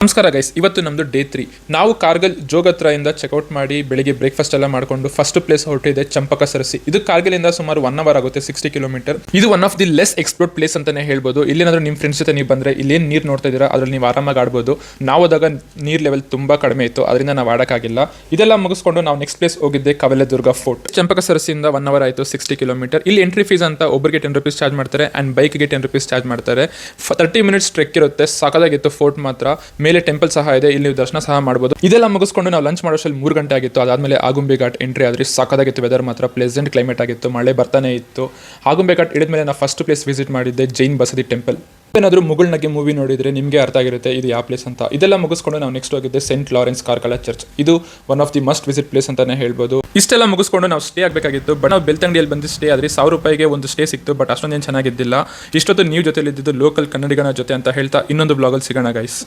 ನಮಸ್ಕಾರ ಗೈಸ್, ಇವತ್ತು ನಮ್ಮದು ಡೇ 3. ನಾವು ಕಾರ್ಗಿಲ್ ಜೋಗ್ ಹತ್ರದಿಂದ ಚೆಕ್ಔಟ್ ಮಾಡಿ ಬೆಳಿಗ್ಗೆ ಬ್ರೇಕ್ಫಾಸ್ಟ್ ಎಲ್ಲ ಮಾಡಿಕೊಂಡು ಫಸ್ಟ್ ಪ್ಲೇಸ್ ಹೊರಟಿದೆ ಚಂಪಕ ಸರಸಿ. ಇದು ಕಾರ್ಗಿಲಿಂದ ಸುಮಾರು 1 ಅವರ್ ಆಗುತ್ತೆ, 60 ಕಿಲೋಮೀಟರ್. ಇದು one of the less explored place ಅಂತಾನೆ ಹೇಳ್ಬೋದು. ಇಲ್ಲೇನಾದ್ರೂ ನಿಮ್ಮ ಫ್ರೆಂಡ್ಸ್ ಜೊತೆ ನೀವು ಬಂದರೆ ಇಲ್ಲೇನು ನೀರು ನೋಡ್ತಾ ಇದ್ದೀರಾ ಅದ್ರಲ್ಲಿ ನೀವು ಆರಾಮಾಗಿ ಆಡ್ಬೋದು. ನಾವು ಹೋದಾಗ ನೀರು ಲೆವೆಲ್ ತುಂಬ ಕಡಿಮೆ ಇತ್ತು, ಅದರಿಂದ ನಾವು ಆಡೋಕ್ಕಾಗಿಲ್ಲ. ಇದೆಲ್ಲ ಮುಗಿಸ್ಕೊಂಡು ನಾವು ನೆಕ್ಸ್ಟ್ ಪ್ಲೇಸ್ ಹೋಗಿದ್ದೆ ಕವಲೆದುರ್ಗ ಫೋರ್ಟ್. ಚಂಪಕ ಸರಸಿಯಿಂದ 1 ಅವರ್ ಆಯಿತು, 60 ಕಿಲೋಮೀಟರ್. ಇಲ್ಲಿ ಎಂಟ್ರಿ ಫೀಸ್ ಅಂತ ಒಬ್ಬರಿಗೆ 10 ರೂಪೀಸ್ ಚಾರ್ಜ್ ಮಾಡ್ತಾರೆ ಆ್ಯಂಡ್ ಬೈಕ್ಗೆ 10 ರೂಪೀಸ್ ಚಾರ್ಜ್ ಮಾಡ್ತಾರೆ. 30 ಮಿನಿಟ್ಸ್ ಟ್ರೆಕ್ ಇರುತ್ತೆ, ಸಾಕಾಗಿತ್ತು. ಫೋರ್ಟ್ ಮಾತ್ರ ಮೇಲೆ ಟೆಂಪಲ್ ಸಹ ಇದೆ, ಇಲ್ಲಿ ದರ್ಶನ ಸಹ ಮಾಡಬಹುದು. ಇದೆಲ್ಲ ಮುಗಿಸ್ಕೊಂಡು ನಾವು ಲಂಚ್ ಮಾಡೋಷ್ಟರಲ್ಲಿ 3 ಗಂಟೆ ಆಗಿತ್ತು. ಅದಾದ್ಮೇಲೆ ಆಗುಂಬೆ ಘಾಟ್ ಎಂಟ್ರಿ ಆದ್ರೆ ಸಾಕಾಗಿತ್ತು. ವೆದರ್ ಮಾತ್ರ ಪ್ಲೆಸೆಂಟ್ ಕ್ಲೈಮೇಟ್ ಆಗಿತ್ತು, ಮಳೆ ಬರ್ತಾನೆ ಇತ್ತು. ಆಗುಂಬೆ ಘಾಟ್ ಇಳಿದ್ಮೇಲೆ ನಾವು ಫಸ್ಟ್ ಪ್ಲೇಸ್ ವಿಸಿಟ್ ಮಾಡಿದ್ದೆ ಜೈನ್ ಬಸದಿ ಟೆಂಪಲ್. ಏನಾದರೂ ಮುಗುಳ್ನಗೆ ಮೂವಿ ನೋಡಿದ್ರೆ ನಿಮಗೆ ಅರ್ಥ ಆಗಿರುತ್ತೆ ಇದು ಯಾವ ಪ್ಲೇಸ್ ಅಂತ. ಇದೆಲ್ಲ ಮುಗಿಸ್ಕೊಂಡು ನಾವು ನೆಕ್ಸ್ಟ್ ಹೋಗಿದ್ದೆ ಸೆಂಟ್ ಲಾರೆನ್ಸ್ ಕಾರ್ಕಳ ಚರ್ಚ್. ಇದು one of the must visit place ಅಂತಾನೆ ಹೇಳ್ಬೋದು. ಇಷ್ಟೆಲ್ಲ ಮುಗಿಸ್ಕೊಂಡು ನಾವು ಸ್ಟೇ ಆಗಬೇಕಾಗಿತ್ತು, ಬಟ್ ನಾವು ಬೆಳ್ತಂಗಡಿಯಲ್ಲಿ ಬಂದು ಸ್ಟೇ ಆದ್ರೆ 1000 ರೂಪಾಯಿಗೆ ಒಂದು ಸ್ಟೇ ಸಿಕ್ತು. ಬಟ್ ಅಷ್ಟೊಂದೇನು ಚೆನ್ನಾಗಿದ್ದಿಲ್ಲ. ಇಷ್ಟೊತ್ತು ನೀವು ಜೊತೆಲಿ ಇದ್ದಿದ್ದು ಲೋಕಲ್ ಕನ್ನಡಿಗನ ಜೊತೆ ಅಂತ ಹೇಳ್ತಾ ಇನ್ನೊಂದು ಬ್ಲಾಗಲ್ಲಿ ಸಿಗೋಣ ಗೈಸ್.